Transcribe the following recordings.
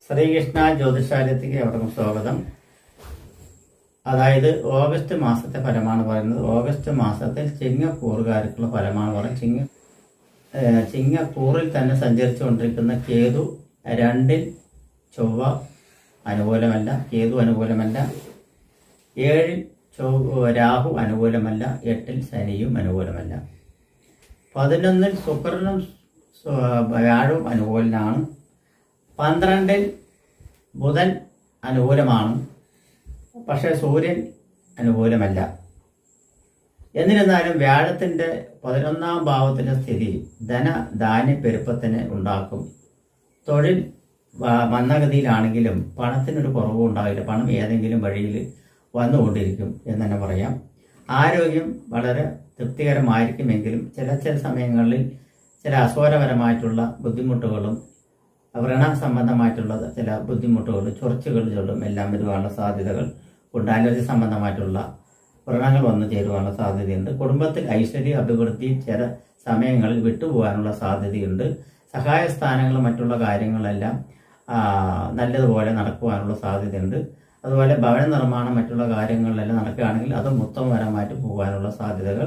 ശ്രീകൃഷ്ണ ജ്യോതിഷാലയത്തിലേക്ക് അവർക്കും സ്വാഗതം. അതായത് ഓഗസ്റ്റ് മാസത്തെ ഫലമാണ് പറയുന്നത്. ഓഗസ്റ്റ് മാസത്തിൽ ചിങ്ങക്കൂറുകാർക്കുള്ള ഫലമാണ് പറയുന്നത്. ചിങ്ങക്കൂറിൽ തന്നെ സഞ്ചരിച്ചുകൊണ്ടിരിക്കുന്ന കേതു 2-ൽ ചൊവ്വ അനുകൂലമല്ല, കേതു അനുകൂലമല്ല. 7-ൽ രാഹു അനുകൂലമല്ല. 8-ൽ ശനിയും അനുകൂലമല്ല. 11-ൽ ശുക്രനും വ്യാഴവും അനുകൂലനാണ്. 12-ൽ ബുധൻ അനുകൂലമാണ്, പക്ഷേ സൂര്യൻ അനുകൂലമല്ല. എന്നിരുന്നാലും വ്യാഴത്തിൻ്റെ 11-ാം ഭാവത്തിൻ്റെ സ്ഥിതി ധാന്യപ്പെരുപ്പത്തിന് ഉണ്ടാക്കും. തൊഴിൽ മന്ദഗതിയിലാണെങ്കിലും പണത്തിനൊരു കുറവും ഉണ്ടാവില്ല. പണം ഏതെങ്കിലും വഴിയിൽ വന്നുകൊണ്ടിരിക്കും എന്ന് തന്നെ പറയാം. ആരോഗ്യം വളരെ തൃപ്തികരമായിരിക്കുമെങ്കിലും ചില സമയങ്ങളിൽ ചില അസ്വരപരമായിട്ടുള്ള ബുദ്ധിമുട്ടുകളും വ്രണ സംബന്ധമായിട്ടുള്ള ചില ബുദ്ധിമുട്ടുകളും ചൊറിച്ചുകളും എല്ലാം വരുവാനുള്ള സാധ്യതകൾ ഉണ്ട്. അലർജി സംബന്ധമായിട്ടുള്ള വ്രണങ്ങൾ വന്നു ചേരുവാനുള്ള സാധ്യതയുണ്ട്. കുടുംബത്തിൽ ഐശ്വര്യ അഭിവൃദ്ധി ചില സമയങ്ങളിൽ വിട്ടുപോകാനുള്ള സാധ്യതയുണ്ട്. സഹായ സ്ഥാനങ്ങൾ മറ്റുള്ള കാര്യങ്ങളെല്ലാം നല്ലതുപോലെ നടക്കുവാനുള്ള സാധ്യതയുണ്ട്. അതുപോലെ ഭവന നിർമ്മാണം മറ്റുള്ള കാര്യങ്ങളിലെല്ലാം നടക്കുകയാണെങ്കിൽ അത് ഉത്തമപരമായിട്ട് പോകാനുള്ള സാധ്യതകൾ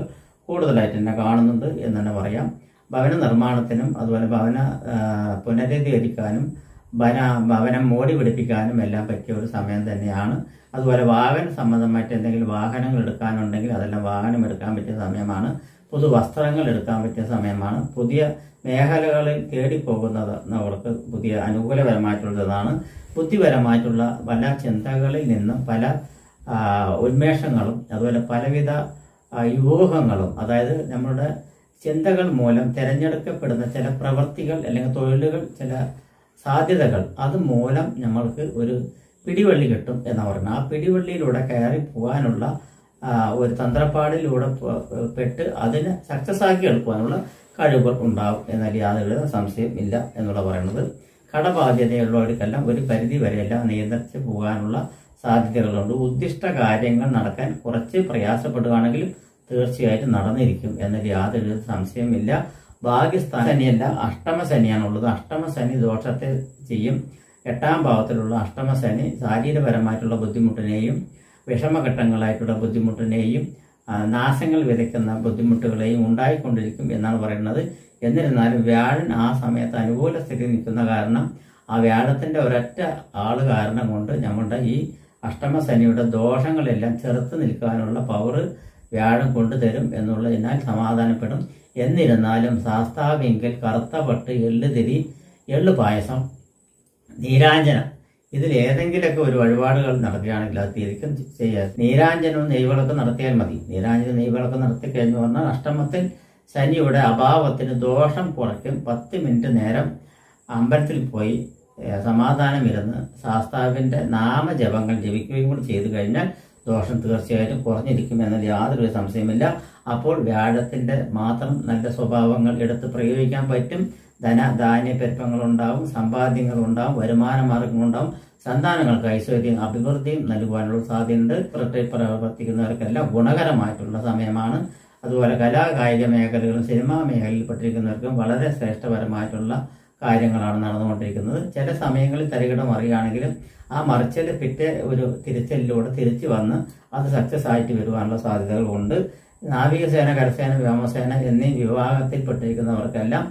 കൂടുതലായിട്ട് തന്നെ കാണുന്നുണ്ട് എന്ന് തന്നെ പറയാം. ഭവന നിർമ്മാണത്തിനും അതുപോലെ ഭവന പുനരുദ്ധീകരിക്കാനും ഭവനം മോടി പിടിപ്പിക്കാനും എല്ലാം പറ്റിയ ഒരു സമയം തന്നെയാണ്. അതുപോലെ വാഹന സംബന്ധമായിട്ട് എന്തെങ്കിലും വാഹനങ്ങൾ എടുക്കാനുണ്ടെങ്കിൽ അതെല്ലാം വാഹനം എടുക്കാൻ പറ്റിയ സമയമാണ്. പുതുവസ്ത്രങ്ങൾ എടുക്കാൻ പറ്റിയ സമയമാണ്. പുതിയ മേഖലകളിൽ തേടിപ്പോകുന്നവർക്ക് പുതിയ അനുകൂലപരമായിട്ടുള്ളതാണ്. ബുദ്ധിപരമായിട്ടുള്ള പല ചിന്തകളിൽ നിന്നും പല ഉന്മേഷങ്ങളും അതുപോലെ പലവിധ യൂഹങ്ങളും, അതായത് നമ്മളുടെ ചിന്തകൾ മൂലം തിരഞ്ഞെടുക്കപ്പെടുന്ന ചില പ്രവൃത്തികൾ അല്ലെങ്കിൽ തൊഴിലുകൾ, ചില സാധ്യതകൾ, അത് മൂലം നമ്മൾക്ക് ഒരു പിടിവള്ളി കിട്ടും എന്ന് പറയുന്നത്. ആ പിടിവള്ളിയിലൂടെ കയറി പോകാനുള്ള ഒരു തന്ത്രപ്പാടിലൂടെ പെട്ട് അതിനെ സക്സസ് ആക്കി എടുക്കുവാനുള്ള കഴിവുകൾ ഉണ്ടാവും എന്നാൽ യാതൊരു സംശയം ഇല്ല എന്നുള്ള പറയുന്നത്. കടബാധ്യതയുള്ളവർക്കെല്ലാം ഒരു പരിധി വരെയെല്ലാം നിയന്ത്രിച്ച് പോകാനുള്ള സാധ്യതകളുണ്ട്. ഉദ്ദിഷ്ട കാര്യങ്ങൾ നടക്കാൻ കുറച്ച് പ്രയാസപ്പെടുകയാണെങ്കിലും തീർച്ചയായിട്ടും നടന്നിരിക്കും എന്നതിൽ യാതൊരു സംശയമില്ല. ഭാഗ്യസ്ഥാന ശനിയല്ല, അഷ്ടമശനിയാണുള്ളത്. അഷ്ടമശനി ദോഷത്തെ ചെയ്യും. 8-ാം ഭാവത്തിലുള്ള അഷ്ടമശനി ശാരീരപരമായിട്ടുള്ള ബുദ്ധിമുട്ടിനെയും വിഷമഘട്ടങ്ങളായിട്ടുള്ള ബുദ്ധിമുട്ടിനെയും നാശങ്ങൾ വിതയ്ക്കുന്ന ബുദ്ധിമുട്ടുകളെയും ഉണ്ടായിക്കൊണ്ടിരിക്കും എന്നാണ് പറയുന്നത്. എന്നിരുന്നാലും വ്യാഴൻ ആ സമയത്ത് അനുകൂല സ്ഥിതി നിൽക്കുന്ന കാരണം ആ വ്യാഴത്തിൻ്റെ ഒരൊറ്റ ആള് കാരണം കൊണ്ട് നമ്മുടെ ഈ അഷ്ടമശനിയുടെ ദോഷങ്ങളെല്ലാം ചെറുത്ത് നിൽക്കാനുള്ള പവർ വ്യാഴം കൊണ്ടുതരും എന്നുള്ളതിനാൽ സമാധാനപ്പെടും. എന്നിരുന്നാലും ശാസ്താവിങ്കിൽ കറുത്ത പട്ട്, എള്ളുതിരി, എള്ളു പായസം, നീരാഞ്ജനം, ഇതിൽ ഏതെങ്കിലുമൊക്കെ ഒരു വഴിപാടുകൾ നടത്തുകയാണെങ്കിൽ അത് തിരിക്കും ചെയ്യുക. നീരാഞ്ജനവും നെയ്വിളക്ക് നടത്തിയാൽ മതി. നീരാഞ്ജനം നെയ്വിളക്ക് നടത്തി കഴിഞ്ഞു പറഞ്ഞാൽ അഷ്ടമത്തിൽ ശനിയുടെ അഭാവത്തിന് ദോഷം കുറയ്ക്കും. 10 മിനിറ്റ് നേരം അമ്പലത്തിൽ പോയി സമാധാനം ഇരുന്ന് ശാസ്താവിൻ്റെ നാമജപങ്ങൾ ജപിക്കുകയും കൂടി ചെയ്തു കഴിഞ്ഞാൽ ദോഷം തീർച്ചയായിട്ടും കുറഞ്ഞിരിക്കും എന്നതിൽ യാതൊരു സംശയമില്ല. അപ്പോൾ വ്യാഴത്തിൻ്റെ മാത്രം നല്ല സ്വഭാവങ്ങൾ എടുത്ത് പ്രയോഗിക്കാൻ പറ്റും. ധാന്യപ്പെരുപ്പങ്ങളുണ്ടാവും, സമ്പാദ്യങ്ങളുണ്ടാവും, വരുമാന മാർഗങ്ങളുണ്ടാവും, സന്താനങ്ങൾക്ക് ഐശ്വര്യം അഭിവൃദ്ധിയും നൽകുവാനുള്ള സാധ്യതയുണ്ട്. പ്രവർത്തിക്കുന്നവർക്കെല്ലാം ഗുണകരമായിട്ടുള്ള സമയമാണ്. അതുപോലെ കലാകായിക മേഖലകളും സിനിമാ മേഖലയിൽ പെട്ടിരിക്കുന്നവർക്കും വളരെ ശ്രേഷ്ഠപരമായിട്ടുള്ള കാര്യങ്ങളാണ് നടന്നുകൊണ്ടിരിക്കുന്നത്. ചില സമയങ്ങളിൽ തരികിട മറിയുകയാണെങ്കിലും ആ മറിച്ചൽ പിറ്റേ ഒരു തിരിച്ചലിലൂടെ തിരിച്ചു വന്ന് അത് സക്സസ് ആയിട്ട് വരുവാനുള്ള സാധ്യതകളുണ്ട്. നാവികസേന, കരസേന, വ്യോമസേന എന്നീ വിഭാഗത്തിൽപ്പെട്ടിരിക്കുന്നവർക്കെല്ലാം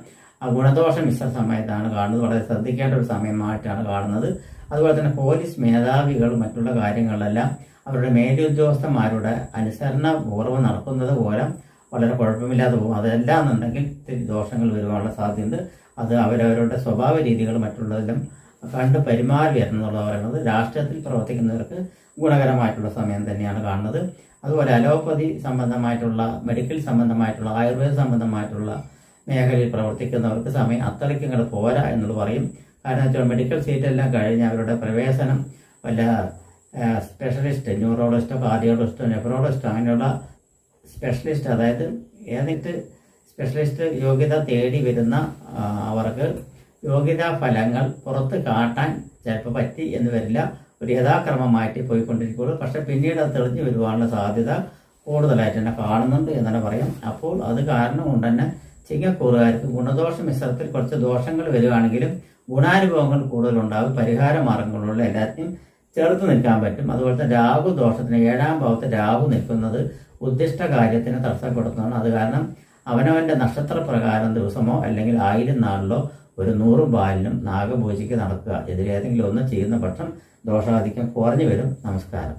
ഗുണദോഷ മിശ്ര സമയത്താണ് കാണുന്നത്. വളരെ ശ്രദ്ധിക്കേണ്ട ഒരു സമയമായിട്ടാണ് കാണുന്നത്. അതുപോലെ തന്നെ പോലീസ് മേധാവികൾ മറ്റുള്ള കാര്യങ്ങളിലെല്ലാം അവരുടെ മേലുദ്യോഗസ്ഥന്മാരുടെ അനുസരണപൂർവ്വം നടക്കുന്നത് പോലെ വളരെ കുഴപ്പമില്ലാതെ പോകും. അതെല്ലാം എന്നുണ്ടെങ്കിൽ ദോഷങ്ങൾ വരുവാനുള്ള സാധ്യതയുണ്ട്. അത് അവരവരുടെ സ്വഭാവ രീതികൾ മറ്റുള്ളതെല്ലാം കണ്ട് പെരുമാറി വരുന്നുള്ള പറയുന്നത്. രാഷ്ട്രീയത്തിൽ പ്രവർത്തിക്കുന്നവർക്ക് ഗുണകരമായിട്ടുള്ള സമയം തന്നെയാണ് കാണുന്നത്. അതുപോലെ അലോപ്പതി സംബന്ധമായിട്ടുള്ള, മെഡിക്കൽ സംബന്ധമായിട്ടുള്ള, ആയുർവേദ സംബന്ധമായിട്ടുള്ള മേഖലയിൽ പ്രവർത്തിക്കുന്നവർക്ക് സമയം അത്രയ്ക്ക് ഇങ്ങോട്ട് പോരാ എന്നുള്ളത് പറയും. കാരണം വെച്ചാൽ മെഡിക്കൽ സീറ്റെല്ലാം കഴിഞ്ഞ് അവരുടെ പ്രവേശനം വല്ല സ്പെഷ്യലിസ്റ്റ്, ന്യൂറോളജിസ്റ്റോ, കാർഡിയോളജിസ്റ്റോ, നെഫ്രോളജിസ്റ്റോ അങ്ങനെയുള്ള സ്പെഷ്യലിസ്റ്റ്, അതായത് ഏതെങ്കിലും സ്പെഷ്യലിസ്റ്റ് യോഗ്യത തേടി വരുന്ന അവർക്ക് യോഗ്യതാ ഫലങ്ങൾ പുറത്ത് കാട്ടാൻ ചിലപ്പോൾ പറ്റി എന്ന് വരില്ല. ഒരു യഥാക്രമമായിട്ട് പോയിക്കൊണ്ടിരിക്കുകയുള്ളൂ. പക്ഷെ പിന്നീട് അത് തെളിഞ്ഞു വരുവാനുള്ള സാധ്യത കൂടുതലായിട്ട് തന്നെ കാണുന്നുണ്ട് എന്ന് തന്നെ പറയാം. അപ്പോൾ അത് കാരണം കൊണ്ട് തന്നെ ചിങ്ങക്കൂറുകാർക്ക് ഗുണദോഷ മിശ്രത്തിൽ കുറച്ച് ദോഷങ്ങൾ വരികയാണെങ്കിലും ഗുണാനുഭവങ്ങൾ കൂടുതലുണ്ടാകും. പരിഹാര മാർഗങ്ങളുള്ള എല്ലാത്തിനും ചേർത്ത് നിൽക്കാൻ പറ്റും. അതുപോലെ തന്നെ രാഹു ദോഷത്തിന് 7-ാം ഭാവത്ത് രാഹു നിൽക്കുന്നത് ഉദ്ദിഷ്ട കാര്യത്തിന് തടസ്സപ്പെടുത്തുന്നതാണ്. അത് കാരണം അവനവന്റെ നക്ഷത്രപ്രകാരം ദിവസമോ അല്ലെങ്കിൽ 1000 നാളിലോ ഒരു 100 ബാലിനും നാഗപൂജയ്ക്ക് നടക്കുക. ഇതിലേതെങ്കിലും ഒന്ന് ചെയ്യുന്ന പക്ഷം ദോഷാധിക്യം കുറഞ്ഞു വരും. നമസ്കാരം.